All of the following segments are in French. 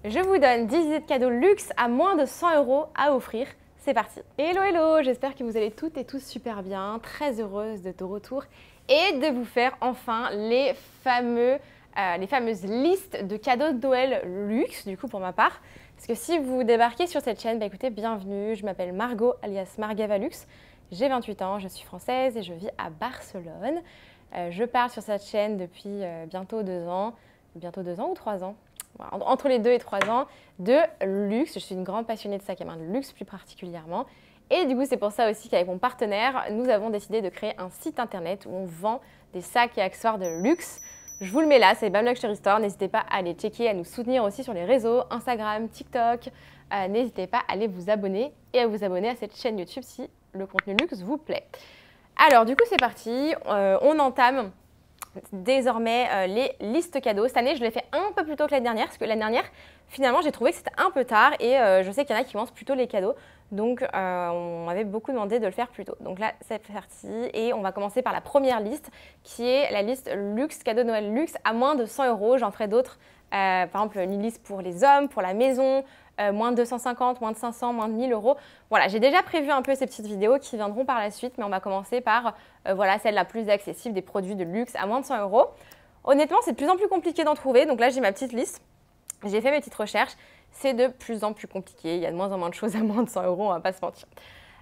Je vous donne 10 idées de cadeaux luxe à moins de 100 € à offrir. C'est parti. Hello, hello, j'espère que vous allez toutes et tous super bien. Très heureuse de retour et de vous faire enfin les fameuses listes de cadeaux de Noël luxe, du coup pour ma part. Parce que si vous débarquez sur cette chaîne, écoutez, bienvenue. Je m'appelle Margot, alias Margavalux. J'ai 28 ans, je suis française et je vis à Barcelone. Je parle sur cette chaîne depuis bientôt 2 ans. Bientôt 2 ans ou 3 ans, entre les 2 et 3 ans, de luxe. Je suis une grande passionnée de sacs à main de luxe plus particulièrement. Et du coup, c'est pour ça aussi qu'avec mon partenaire, nous avons décidé de créer un site internet où on vend des sacs et accessoires de luxe. Je vous le mets là, c'est BAM Luxury Store. N'hésitez pas à aller checker, à nous soutenir aussi sur les réseaux, Instagram, TikTok. N'hésitez pas à aller vous abonner et à vous abonner à cette chaîne YouTube si le contenu luxe vous plaît. Alors du coup, c'est parti. On entame désormais les listes cadeaux. Cette année, je l'ai fait un peu plus tôt que l'année dernière, parce que l'année dernière, finalement, j'ai trouvé que c'était un peu tard et je sais qu'il y en a qui lancent plutôt les cadeaux. Donc, on m'avait beaucoup demandé de le faire plus tôt. Donc là, c'est parti et on va commencer par la première liste qui est la liste luxe, cadeau de Noël luxe à moins de 100 €. J'en ferai d'autres, par exemple une liste pour les hommes, pour la maison, moins de 250, moins de 500, moins de 1000 €. Voilà, j'ai déjà prévu un peu ces petites vidéos qui viendront par la suite, mais on va commencer par voilà, celle la plus accessible des produits de luxe à moins de 100 €. Honnêtement, c'est de plus en plus compliqué d'en trouver, donc là j'ai ma petite liste. J'ai fait mes petites recherches, c'est de plus en plus compliqué, il y a de moins en moins de choses à moins de 100 €, on va pas se mentir.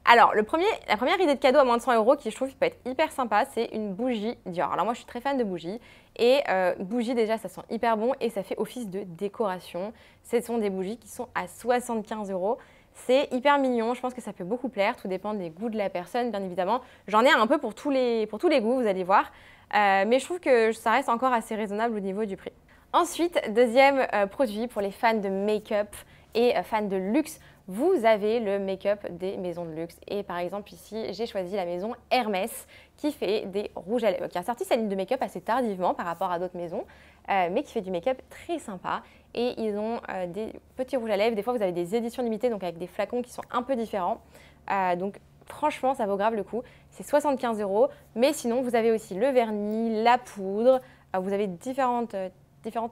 Alors, la première idée de cadeau à moins de 100 € qui je trouve qui peut être hyper sympa, c'est une bougie Dior. Alors moi, je suis très fan de bougies et bougies déjà, ça sent hyper bon et ça fait office de décoration. Ce sont des bougies qui sont à 75 €. C'est hyper mignon, je pense que ça peut beaucoup plaire, tout dépend des goûts de la personne, bien évidemment. J'en ai un peu pour tous les goûts, vous allez voir, mais je trouve que ça reste encore assez raisonnable au niveau du prix. Ensuite, deuxième produit pour les fans de make-up et fans de luxe, vous avez le make-up des maisons de luxe. Et par exemple ici, j'ai choisi la maison Hermès qui fait des rouges à lèvres, qui a sorti sa ligne de make-up assez tardivement par rapport à d'autres maisons, mais qui fait du make-up très sympa. Et ils ont des petits rouges à lèvres. Des fois, vous avez des éditions limitées, donc avec des flacons qui sont un peu différents. Donc franchement, ça vaut grave le coup. C'est 75 €. Mais sinon, vous avez aussi le vernis, la poudre. Vous avez différents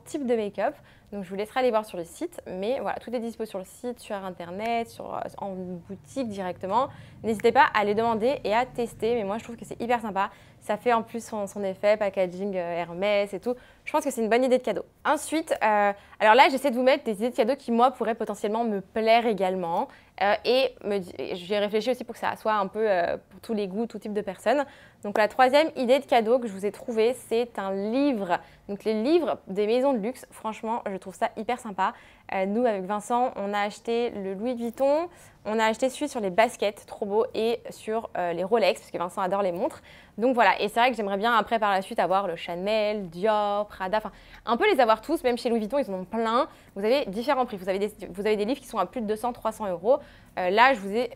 types de make-up. Donc je vous laisserai aller voir sur le site, mais voilà, tout est dispo sur le site, sur internet, en boutique directement. N'hésitez pas à les demander et à tester, mais moi je trouve que c'est hyper sympa. Ça fait en plus son effet, packaging Hermès et tout. Je pense que c'est une bonne idée de cadeau. Ensuite, alors là j'essaie de vous mettre des idées de cadeaux qui moi pourraient potentiellement me plaire également. J'ai réfléchi aussi pour que ça soit un peu pour tous les goûts, tout type de personnes. Donc la troisième idée de cadeau que je vous ai trouvée, c'est un livre. Donc les livres des maisons de luxe, franchement, je trouve ça hyper sympa. Nous, avec Vincent, on a acheté le Louis Vuitton, on a acheté celui sur les baskets, trop beau, et sur les Rolex, parce que Vincent adore les montres. Donc voilà, et c'est vrai que j'aimerais bien après par la suite avoir le Chanel, Dior, Prada, enfin un peu les avoir tous, même chez Louis Vuitton, ils en ont plein. Vous avez différents prix, vous avez des livres qui sont à plus de 200, 300 €. Là, je vous ai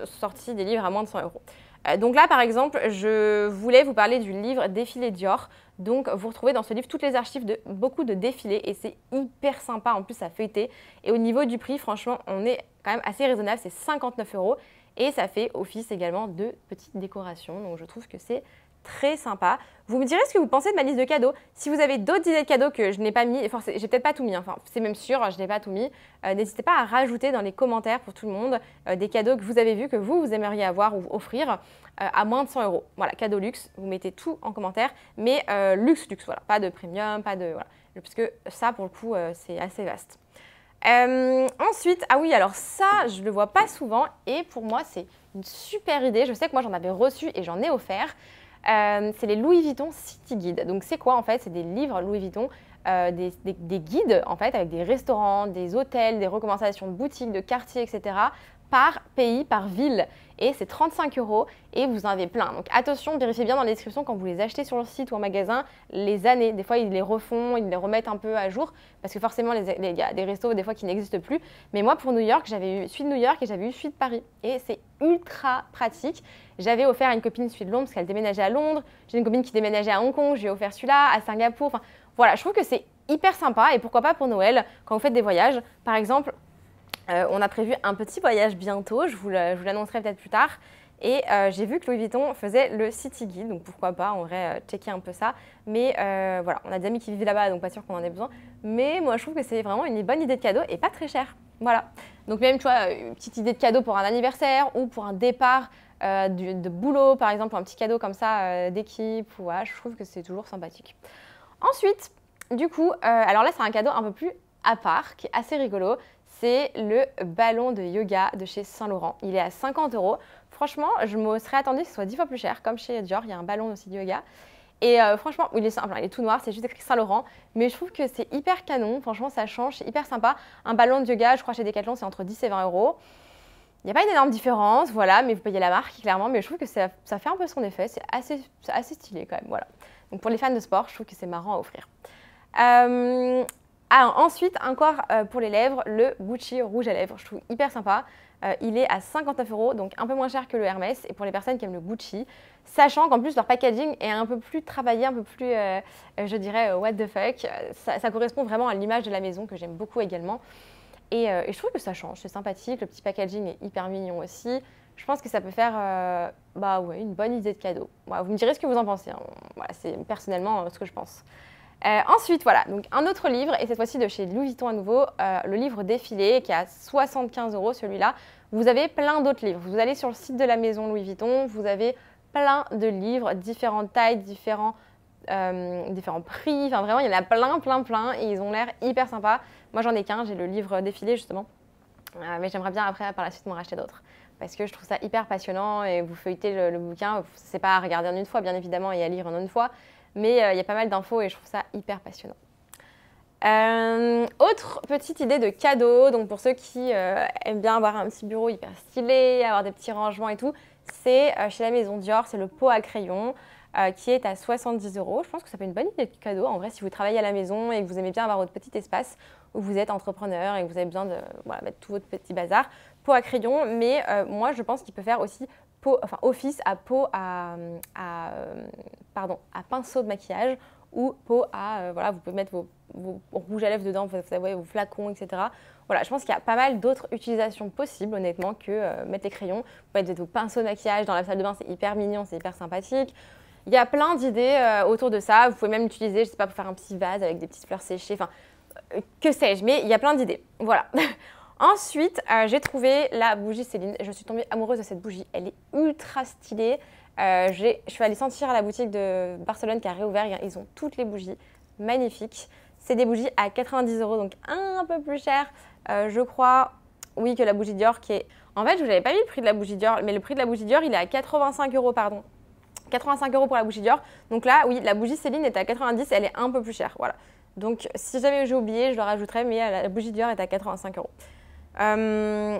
sorti des livres à moins de 100 €. Donc là, par exemple, je voulais vous parler du livre Défilé Dior. Donc, vous retrouvez dans ce livre toutes les archives de beaucoup de défilés et c'est hyper sympa en plus à feuilleter. Et au niveau du prix, franchement, on est quand même assez raisonnable, c'est 59 € et ça fait office également de petites décorations. Donc, je trouve que c'est très sympa. Vous me direz ce que vous pensez de ma liste de cadeaux. Si vous avez d'autres idées de cadeaux que je n'ai pas mis, enfin, j'ai peut-être pas tout mis, enfin, c'est même sûr, je n'ai pas tout mis, n'hésitez pas à rajouter dans les commentaires pour tout le monde des cadeaux que vous avez vus, que vous aimeriez avoir ou offrir à moins de 100 €. Voilà, cadeau luxe, vous mettez tout en commentaire, mais luxe, voilà, pas de premium, pas de, voilà, parce que ça, pour le coup, c'est assez vaste. Ensuite, ah oui, alors ça, je le vois pas souvent et pour moi, c'est une super idée. Je sais que moi, j'en avais reçu et j'en ai offert. C'est les Louis Vuitton City Guide. Donc c'est quoi en fait? C'est des livres Louis Vuitton, des guides en fait avec des restaurants, des hôtels, des recommandations de boutiques, de quartiers, etc. par pays, par ville. Et c'est 35 € et vous en avez plein. Donc attention, vérifiez bien dans les descriptions quand vous les achetez sur le site ou en magasin les années. Des fois, ils les refont, ils les remettent un peu à jour parce que forcément, il y a des restos des fois qui n'existent plus. Mais moi, pour New York, j'avais eu celui de New York et j'avais eu celui de Paris. Et c'est ultra pratique. J'avais offert à une copine celui de Londres parce qu'elle déménageait à Londres. J'ai une copine qui déménageait à Hong Kong, j'ai offert celui-là, à Singapour. Enfin, voilà, je trouve que c'est hyper sympa et pourquoi pas pour Noël quand vous faites des voyages. Par exemple, on a prévu un petit voyage bientôt, je vous l'annoncerai peut-être plus tard. Et j'ai vu que Louis Vuitton faisait le City Guide, donc pourquoi pas, en vrai, checker un peu ça. Mais voilà, on a des amis qui vivent là-bas, donc pas sûr qu'on en ait besoin. Mais moi, je trouve que c'est vraiment une bonne idée de cadeau et pas très cher. Voilà. Donc même, tu vois, une petite idée de cadeau pour un anniversaire ou pour un départ de boulot, par exemple, un petit cadeau comme ça d'équipe. Ouais, je trouve que c'est toujours sympathique. Ensuite, du coup, alors là, c'est un cadeau un peu plus à part, qui est assez rigolo. C'est le ballon de yoga de chez Saint Laurent. Il est à 50 €. Franchement, je me serais attendue que ce soit 10 fois plus cher. Comme chez Dior, il y a un ballon aussi de yoga. Et franchement, il est simple, il est tout noir, c'est juste écrit Saint Laurent. Mais je trouve que c'est hyper canon. Franchement, ça change, c'est hyper sympa. Un ballon de yoga, je crois chez Decathlon, c'est entre 10 et 20 €. Il n'y a pas une énorme différence, voilà, mais vous payez la marque, clairement. Mais je trouve que ça fait un peu son effet. C'est assez stylé quand même, voilà. Donc pour les fans de sport, je trouve que c'est marrant à offrir. Ensuite, encore pour les lèvres, le Gucci rouge à lèvres. Je trouve hyper sympa. Il est à 59 €, donc un peu moins cher que le Hermès. Et pour les personnes qui aiment le Gucci, sachant qu'en plus leur packaging est un peu plus travaillé, un peu plus, je dirais, what the fuck. Ça correspond vraiment à l'image de la maison que j'aime beaucoup également. Et je trouve que ça change, c'est sympathique. Le petit packaging est hyper mignon aussi. Je pense que ça peut faire ouais, une bonne idée de cadeau. Voilà, vous me direz ce que vous en pensez. Hein. Voilà, c'est personnellement ce que je pense. Ensuite, voilà, donc un autre livre, et cette fois-ci de chez Louis Vuitton à nouveau, le livre Défilé, qui est à 75 € celui-là. Vous avez plein d'autres livres. Vous allez sur le site de la maison Louis Vuitton, vous avez plein de livres, différentes tailles, différents prix. Enfin, vraiment, il y en a plein, et ils ont l'air hyper sympas. Moi, j'en ai qu'un, j'ai le livre Défilé, justement. Mais j'aimerais bien, après, par la suite, m'en racheter d'autres. Parce que je trouve ça hyper passionnant, et vous feuilletez le bouquin. C'est pas à regarder en une fois, bien évidemment, et à lire en une fois. Mais il y a pas mal d'infos et je trouve ça hyper passionnant. Autre petite idée de cadeau, donc pour ceux qui aiment bien avoir un petit bureau hyper stylé, avoir des petits rangements et tout, c'est chez la maison Dior, c'est le pot à crayon qui est à 70 €. Je pense que ça fait une bonne idée de cadeau. En vrai, si vous travaillez à la maison et que vous aimez bien avoir votre petit espace où vous êtes entrepreneur et que vous avez besoin de mettre tout votre petit bazar, pot à crayon, mais moi je pense qu'il peut faire aussi office à pinceau de maquillage ou pot à, vous pouvez mettre vos rouges à lèvres dedans, vos flacons, etc. Voilà, je pense qu'il y a pas mal d'autres utilisations possibles, honnêtement, que mettre les crayons. Vous pouvez mettre vos pinceaux de maquillage dans la salle de bain, c'est hyper mignon, c'est hyper sympathique. Il y a plein d'idées autour de ça. Vous pouvez même l'utiliser, je sais pas, pour faire un petit vase avec des petites fleurs séchées, que sais-je, mais il y a plein d'idées. Voilà. Ensuite, j'ai trouvé la bougie Céline. Je suis tombée amoureuse de cette bougie. Elle est ultra stylée. Je suis allée sentir à la boutique de Barcelone qui a réouvert. Ils ont toutes les bougies magnifiques. C'est des bougies à 90 €, donc un peu plus cher, je crois, oui, que la bougie Dior qui est... En fait, je vous avais pas mis le prix de la bougie Dior, mais le prix de la bougie Dior, il est à 85 €, pardon. 85 € pour la bougie Dior. Donc là, oui, la bougie Céline est à 90, elle est un peu plus chère. Voilà. Donc, si jamais j'ai oublié, je le rajouterai, mais la bougie Dior est à 85 €.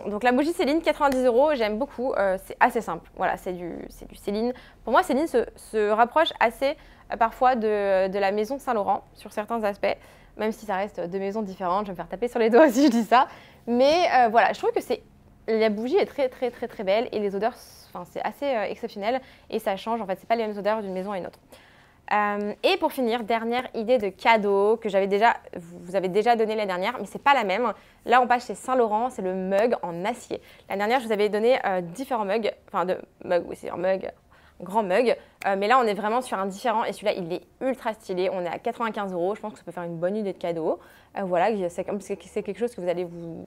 Donc la bougie Céline, 90 €, j'aime beaucoup, c'est assez simple, voilà, c'est du Céline. Pour moi, Céline se rapproche assez parfois de la maison Saint Laurent sur certains aspects, même si ça reste deux maisons différentes, je vais me faire taper sur les doigts si je dis ça. Mais voilà, je trouve que la bougie est très belle et les odeurs, c'est assez exceptionnel et ça change, en fait, c'est pas les mêmes odeurs d'une maison à une autre. Et pour finir, dernière idée de cadeau que vous avez déjà donné la dernière, mais c'est pas la même. Là, on passe chez Saint Laurent, c'est le mug en acier. La dernière, je vous avais donné différents mugs, oui, c'est un mug, un grand mug. Mais là, on est vraiment sur un différent et celui-là, il est ultra stylé. On est à 95 €. Je pense que ça peut faire une bonne idée de cadeau. Voilà, c'est quelque chose que vous allez vous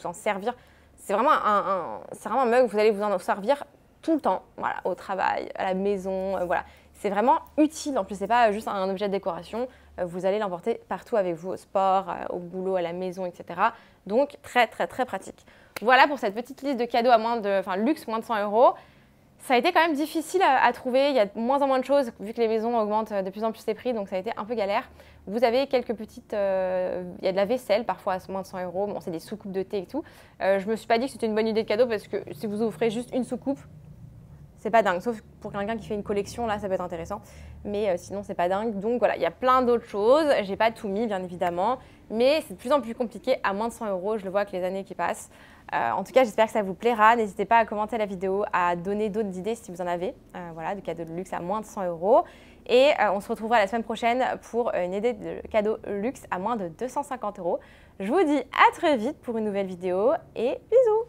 en servir. C'est vraiment un mug, vous allez vous en servir tout le temps, voilà, au travail, à la maison, voilà. C'est vraiment utile, en plus c'est pas juste un objet de décoration, vous allez l'emporter partout avec vous, au sport, au boulot, à la maison, etc. Donc très pratique. Voilà pour cette petite liste de cadeaux à luxe, moins de 100 €. Ça a été quand même difficile à trouver, il y a de moins en moins de choses vu que les maisons augmentent de plus en plus les prix, donc ça a été un peu galère. Vous avez quelques petites, il y a de la vaisselle parfois à moins de 100 €, bon c'est des soucoupes de thé et tout. Je me suis pas dit que c'était une bonne idée de cadeau parce que si vous offrez juste une soucoupe, c'est pas dingue, sauf pour quelqu'un qui fait une collection, là, ça peut être intéressant. Mais sinon, c'est pas dingue. Donc voilà, il y a plein d'autres choses. J'ai pas tout mis, bien évidemment. Mais c'est de plus en plus compliqué à moins de 100 €. Je le vois avec les années qui passent. En tout cas, j'espère que ça vous plaira. N'hésitez pas à commenter la vidéo, à donner d'autres idées si vous en avez. Voilà, de cadeaux de luxe à moins de 100 €. Et on se retrouvera la semaine prochaine pour une idée de cadeau luxe à moins de 250 €. Je vous dis à très vite pour une nouvelle vidéo et bisous!